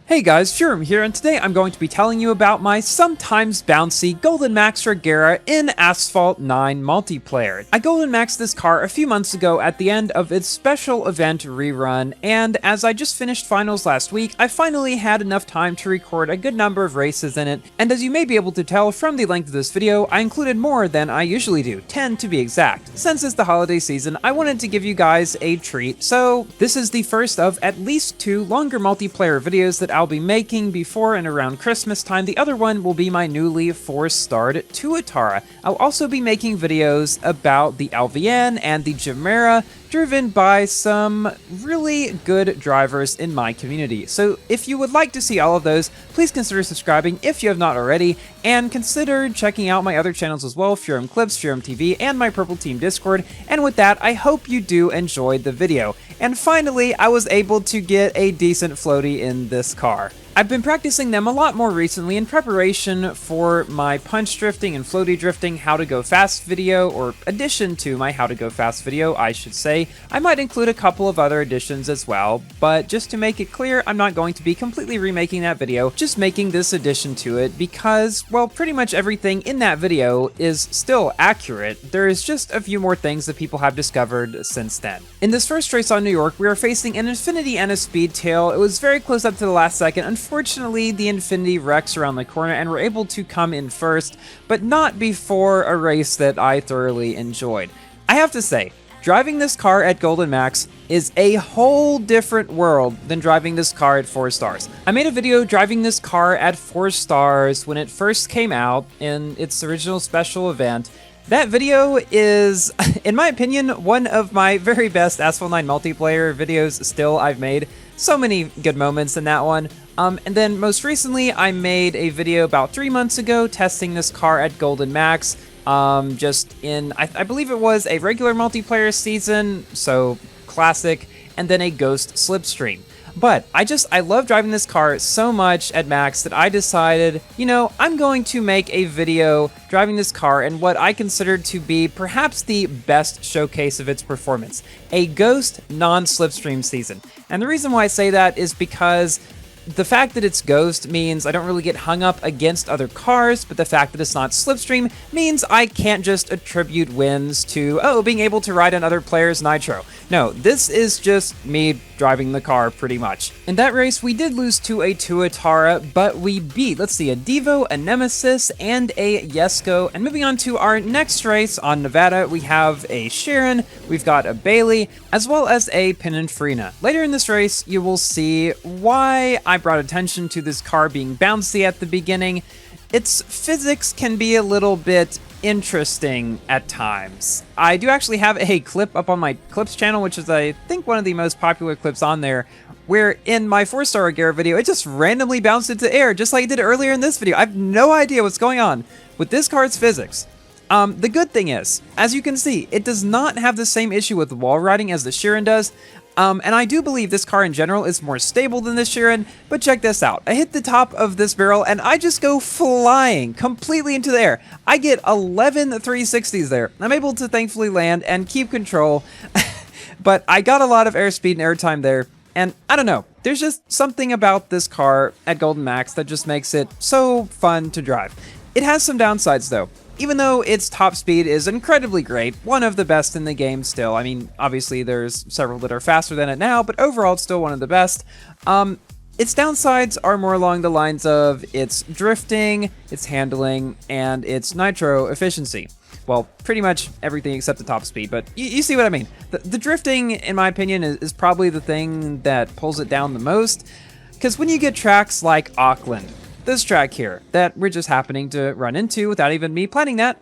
Hey guys, Furum here, and today I'm going to be telling you about my sometimes bouncy Koenigsegg Regera in Asphalt 9 multiplayer. I Golden Maxed this car a few months ago at the end of its special event rerun, and as I just finished finals last week, I finally had enough time to record a good number of races in it, and as you may be able to tell from the length of this video, I included more than I usually do, 10 to be exact. Since it's the holiday season, I wanted to give you guys a treat, so this is the first of at least 2 longer multiplayer videos that I'll be making before and around Christmas time. The other one will be my newly 4-starred Tuatara. I'll also be making videos about the LVN and the Regera, driven by some really good drivers in my community. So if you would like to see all of those, please consider subscribing if you have not already, and consider checking out my other channels as well, Furum Clips, Furum TV, and my Purple Team Discord. And with that, I hope you do enjoy the video. And finally, I was able to get a decent floaty in this car. I've been practicing them a lot more recently in preparation for my punch drifting and floaty drifting how to go fast video, or addition to my how to go fast video, I should say. I might include a couple of other additions as well, but just to make it clear, I'm not going to be completely remaking that video, just making this addition to it because, well, pretty much everything in that video is still accurate. There is just a few more things that people have discovered since then. In this first race on New York, we are facing an Infinity and a Speedtail. It was very close up to the last second. Unfortunately, the Infinity wrecks around the corner and we're able to come in first, but not before a race that I thoroughly enjoyed. I have to say, driving this car at Golden Max is a whole different world than driving this car at 4 stars. I made a video driving this car at 4 stars when it first came out in its original special event. That video is, in my opinion, one of my very best Asphalt 9 multiplayer videos still I've made. So many good moments in that one. And then most recently, I made a video about 3 months ago testing this car at Golden Max. Just in, I believe it was a regular multiplayer season, so classic, and then a ghost slipstream. But I love driving this car so much at Max that I decided, you know, I'm going to make a video driving this car in what I consider to be perhaps the best showcase of its performance, a ghost non-slipstream season. And the reason why I say that is because the fact that it's ghost means I don't really get hung up against other cars, but the fact that it's not slipstream means I can't just attribute wins to, oh, being able to ride on other players' nitro. No, this is just me driving the car pretty much. In that race, we did lose to a Tuatara, but we beat, let's see, a Devo, a Nemesis, and a Yesko. And moving on to our next race on Nevada, we have a Sharon, we've got a Bailey, as well as a Pininfarina. Later in this race, you will see why I brought attention to this car being bouncy at the beginning. Its physics can be a little bit interesting at times. I do actually have a clip up on my clips channel, which is I think one of the most popular clips on there, where in my 4-star Regera video, it just randomly bounced into air, just like it did earlier in this video. I have no idea what's going on with this car's physics. The good thing is, as you can see, it does not have the same issue with wall riding as the Sharon does. And I do believe this car in general is more stable than the Sharon, but check this out. I hit the top of this barrel and I just go flying completely into the air. I get 11 360s there. I'm able to thankfully land and keep control, but I got a lot of airspeed and airtime there. And I don't know, there's just something about this car at Golden Max that just makes it so fun to drive. It has some downsides though. Even though its top speed is incredibly great, one of the best in the game still. I mean, obviously there's several that are faster than it now, but overall it's still one of the best. Its downsides are more along the lines of its drifting, its handling, and its nitro efficiency. Well, pretty much everything except the top speed, but you see what I mean. The drifting, in my opinion, is probably the thing that pulls it down the most, because when you get tracks like Auckland, this track here that we're just happening to run into without even me planning that,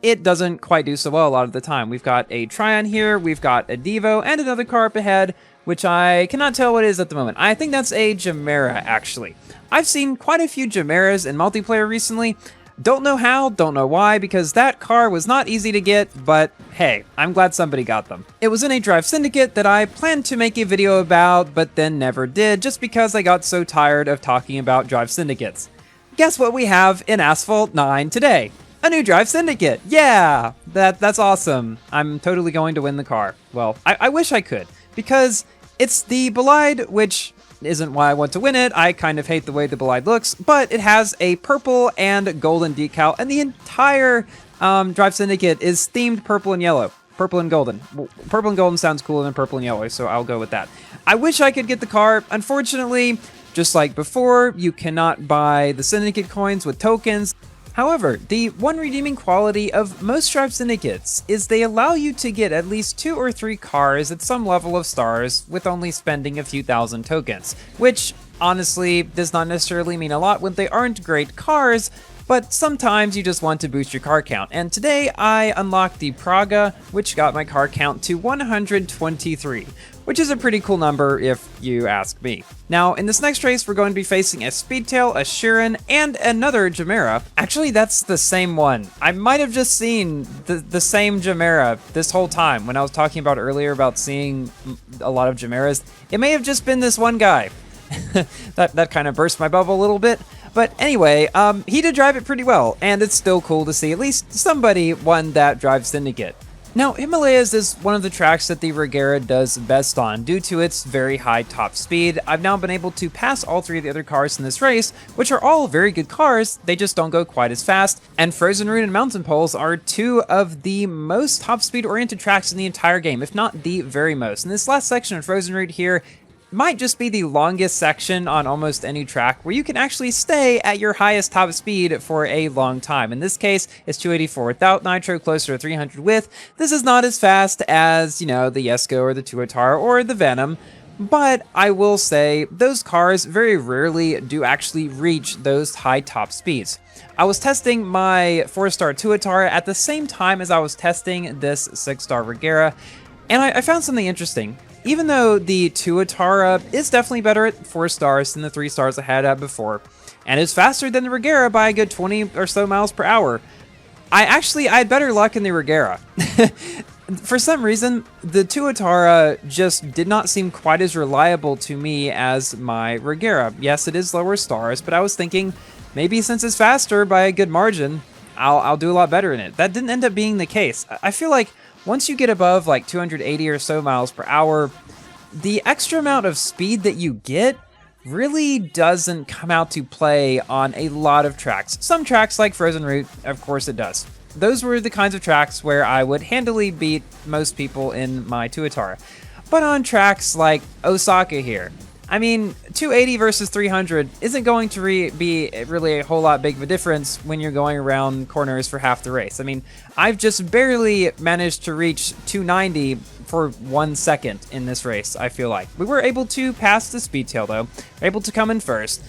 it doesn't quite do so well a lot of the time. We've got a Tryon here, we've got a Devo, and another car up ahead, which I cannot tell what it is at the moment. I think that's a Regera, actually. I've seen quite a few Regeras in multiplayer recently. Don't know how, don't know why, because that car was not easy to get, but hey, I'm glad somebody got them. It was in a Drive Syndicate that I planned to make a video about, but then never did, just because I got so tired of talking about Drive Syndicates. Guess what we have in Asphalt 9 today? A new Drive Syndicate! Yeah! That's awesome. I'm totally going to win the car. Well, I wish I could, because it's the Bolide, which isn't why I want to win it. I kind of hate the way the Bolide looks, but it has a purple and golden decal, and the entire Drive Syndicate is themed purple and yellow. Purple and golden. Well, purple and golden sounds cooler than purple and yellow, so I'll go with that. I wish I could get the car. Unfortunately, just like before, you cannot buy the Syndicate coins with tokens. However, the one redeeming quality of most Drive Syndicates is they allow you to get at least 2 or 3 cars at some level of stars with only spending a few thousand tokens, which honestly does not necessarily mean a lot when they aren't great cars, but sometimes you just want to boost your car count. And today I unlocked the Praga, which got my car count to 123. Which is a pretty cool number if you ask me. Now, in this next race, we're going to be facing a Speedtail, a Sheeran, and another Gemera. Actually, that's the same one. I might have just seen the same Gemera this whole time when I was talking about earlier about seeing a lot of Gemeras. It may have just been this one guy. that kind of burst my bubble a little bit. But anyway, he did drive it pretty well, and it's still cool to see at least somebody won that Drive Syndicate. Now, Himalayas is one of the tracks that the Regera does best on due to its very high top speed. I've now been able to pass all 3 of the other cars in this race, which are all very good cars, they just don't go quite as fast, and Frozen Route and Mountain Poles are 2 of the most top speed oriented tracks in the entire game, if not the very most. And this last section of Frozen Route here might just be the longest section on almost any track where you can actually stay at your highest top speed for a long time. In this case, it's 284 without nitro, closer to 300 with. This is not as fast as, the Jesko or the Tuatara or the Venom, but I will say those cars very rarely do actually reach those high top speeds. I was testing my 4-star Tuatara at the same time as I was testing this 6-star Regera, and I found something interesting. Even though the Tuatara is definitely better at 4 stars than the 3 stars I had at before, and is faster than the Regera by a good 20 or so miles per hour, I had better luck in the Regera. For some reason, the Tuatara just did not seem quite as reliable to me as my Regera. Yes, it is lower stars, but I was thinking maybe since it's faster by a good margin, I'll do a lot better in it. That didn't end up being the case. I feel like once you get above like 280 or so miles per hour, the extra amount of speed that you get really doesn't come out to play on a lot of tracks. Some tracks like Frozen Route, of course it does. Those were the kinds of tracks where I would handily beat most people in my Tuatara. But on tracks like Osaka here, 280 versus 300 isn't going to be really a whole lot big of a difference when you're going around corners for half the race. I've just barely managed to reach 290 for 1 second in this race, I feel like. We were able to pass the Speedtail, though. Able to come in first.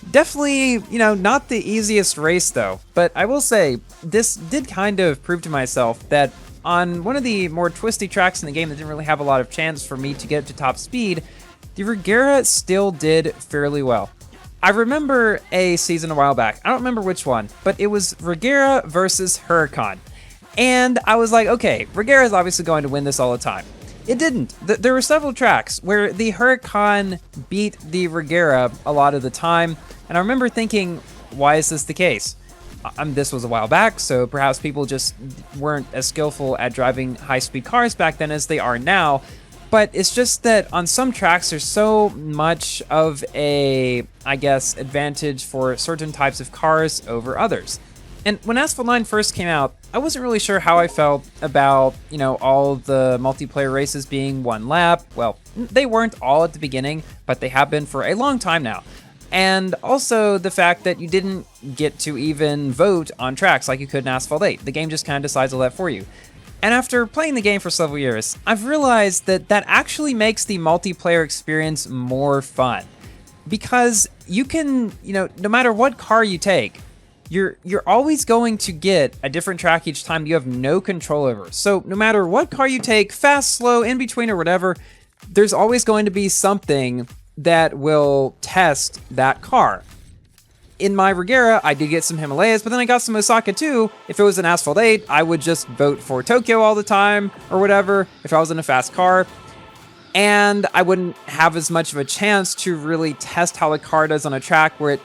Definitely, not the easiest race, though. But I will say, this did kind of prove to myself that on one of the more twisty tracks in the game that didn't really have a lot of chance for me to get up to top speed, the Regera still did fairly well. I remember a season a while back, I don't remember which one, but it was Regera versus Huracan. And I was like, okay, Regera is obviously going to win this all the time. It didn't. There were several tracks where the Huracan beat the Regera a lot of the time, and I remember thinking, why is this the case? This was a while back, so perhaps people just weren't as skillful at driving high-speed cars back then as they are now. But it's just that on some tracks, there's so much of a, advantage for certain types of cars over others. And when Asphalt 9 first came out, I wasn't really sure how I felt about, all the multiplayer races being 1 lap. Well, they weren't all at the beginning, but they have been for a long time now. And also the fact that you didn't get to even vote on tracks like you could in Asphalt 8. The game just kind of decides all that for you. And after playing the game for several years, I've realized that actually makes the multiplayer experience more fun. Because you can, no matter what car you take, you're always going to get a different track each time you have no control over. So no matter what car you take, fast, slow, in between, or whatever, there's always going to be something that will test that car. In my Regera, I did get some Himalayas, but then I got some Osaka too. If it was an Asphalt 8, I would just vote for Tokyo all the time, or whatever, if I was in a fast car. And I wouldn't have as much of a chance to really test how the car does on a track where it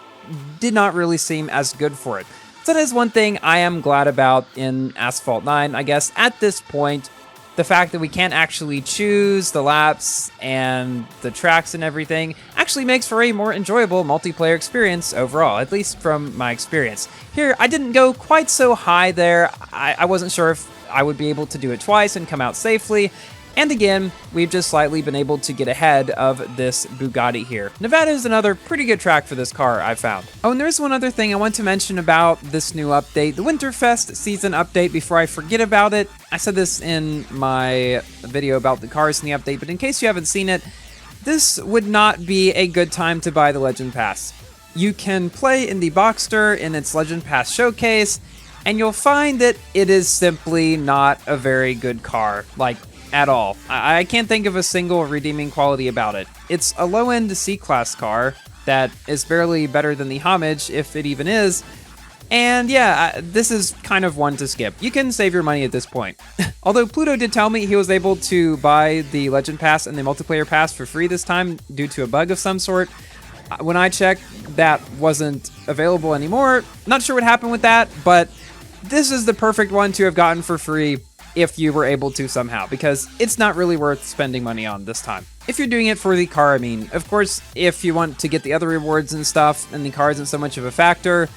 did not really seem as good for it. So that is one thing I am glad about in Asphalt 9, I guess, at this point. the fact that we can't actually choose the laps and the tracks and everything actually makes for a more enjoyable multiplayer experience overall, at least from my experience. Here, I didn't go quite so high there. I wasn't sure if I would be able to do it twice and come out safely. And again, we've just slightly been able to get ahead of this Bugatti here. Nevada is another pretty good track for this car, I've found. Oh, and there's one other thing I want to mention about this new update, the Winterfest season update, before I forget about it. I said this in my video about the cars in the update, but in case you haven't seen it, this would not be a good time to buy the Legend Pass. You can play in the Boxster in its Legend Pass showcase, and you'll find that it is simply not a very good car, like, at all. I can't think of a single redeeming quality about it. It's a low-end C-Class car that is barely better than the Homage, if it even is, and yeah, this is kind of one to skip. You can save your money at this point. Although Pluto did tell me he was able to buy the Legend Pass and the Multiplayer Pass for free this time due to a bug of some sort. When I checked, that wasn't available anymore. Not sure what happened with that, but this is the perfect one to have gotten for free if you were able to somehow, because it's not really worth spending money on this time. If you're doing it for the car, I mean, of course, if you want to get the other rewards and stuff, and the car isn't so much of a factor,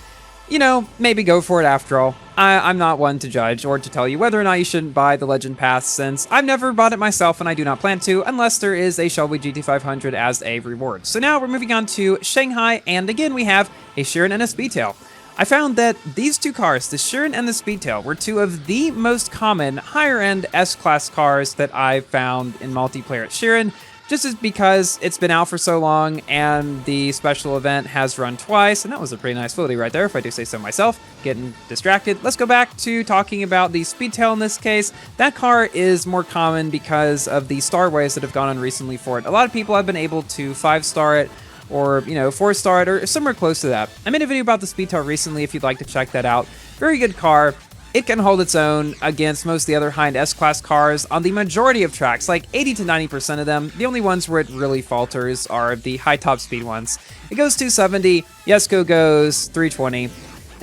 you know, maybe go for it after all. I'm not one to judge or to tell you whether or not you shouldn't buy the Legend Pass, since I've never bought it myself and I do not plan to, unless there is a Shelby GT500 as a reward. So now we're moving on to Shanghai, and again we have a Chiron and a Speedtail. I found that these two cars, the Chiron and the Speedtail, were two of the most common higher-end S-Class cars that I've found in multiplayer at Chiron, just as because it's been out for so long and the special event has run twice, and that was a pretty nice floaty right there, if I do say so myself. Getting distracted. Let's go back to talking about the Speedtail in this case. That car is more common because of the starways that have gone on recently for it. A lot of people have been able to 5-star it, or, you know, 4-star it, or somewhere close to that. I made a video about the Speedtail recently if you'd like to check that out. Very good car. It can hold its own against most of the other high-end S-Class cars on the majority of tracks, like 80 to 90% of them. The only ones where it really falters are the high top speed ones. It goes 270, Yesco goes 320.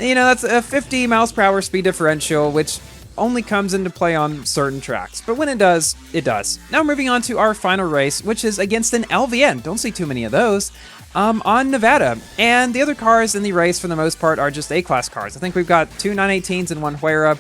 You know, that's a 50 miles per hour speed differential, which only comes into play on certain tracks, but when it does, it does. Now moving on to our final race, which is against an LVN, don't see too many of those, on Nevada. And the other cars in the race, for the most part, are just A-Class cars. I think we've got 2 918s and 1 Huayra.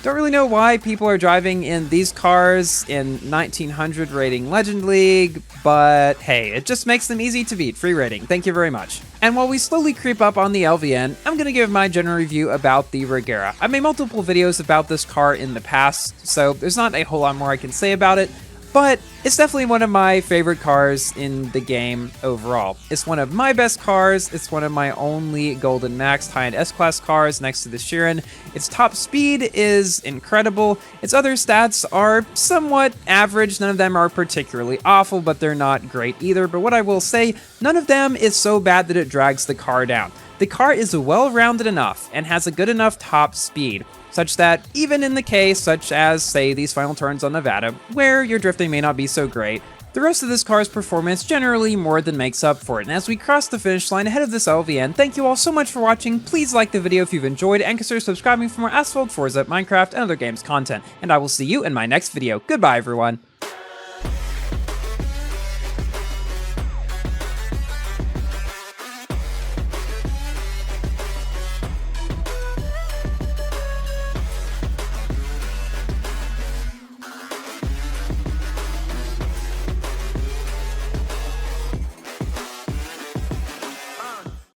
Don't really know why people are driving in these cars in 1900 rating Legend League, but hey, it just makes them easy to beat. Free rating, thank you very much. And while we slowly creep up on the LVN, I'm going to give my general review about the Regera. I've made multiple videos about this car in the past, so there's not a whole lot more I can say about it, but it's definitely one of my favorite cars in the game overall. It's one of my best cars, it's one of my only Golden Maxed high-end S-Class cars next to the Chiron. Its top speed is incredible, its other stats are somewhat average, none of them are particularly awful, but they're not great either. But what I will say, none of them is so bad that it drags the car down. The car is well-rounded enough and has a good enough top speed, such that even in the case such as, say, these final turns on Nevada, where your drifting may not be so great, the rest of this car's performance generally more than makes up for it. And as we cross the finish line ahead of this LVN, thank you all so much for watching. Please like the video if you've enjoyed, and consider subscribing for more Asphalt, Forza, Minecraft, and other games content. And I will see you in my next video. Goodbye, everyone.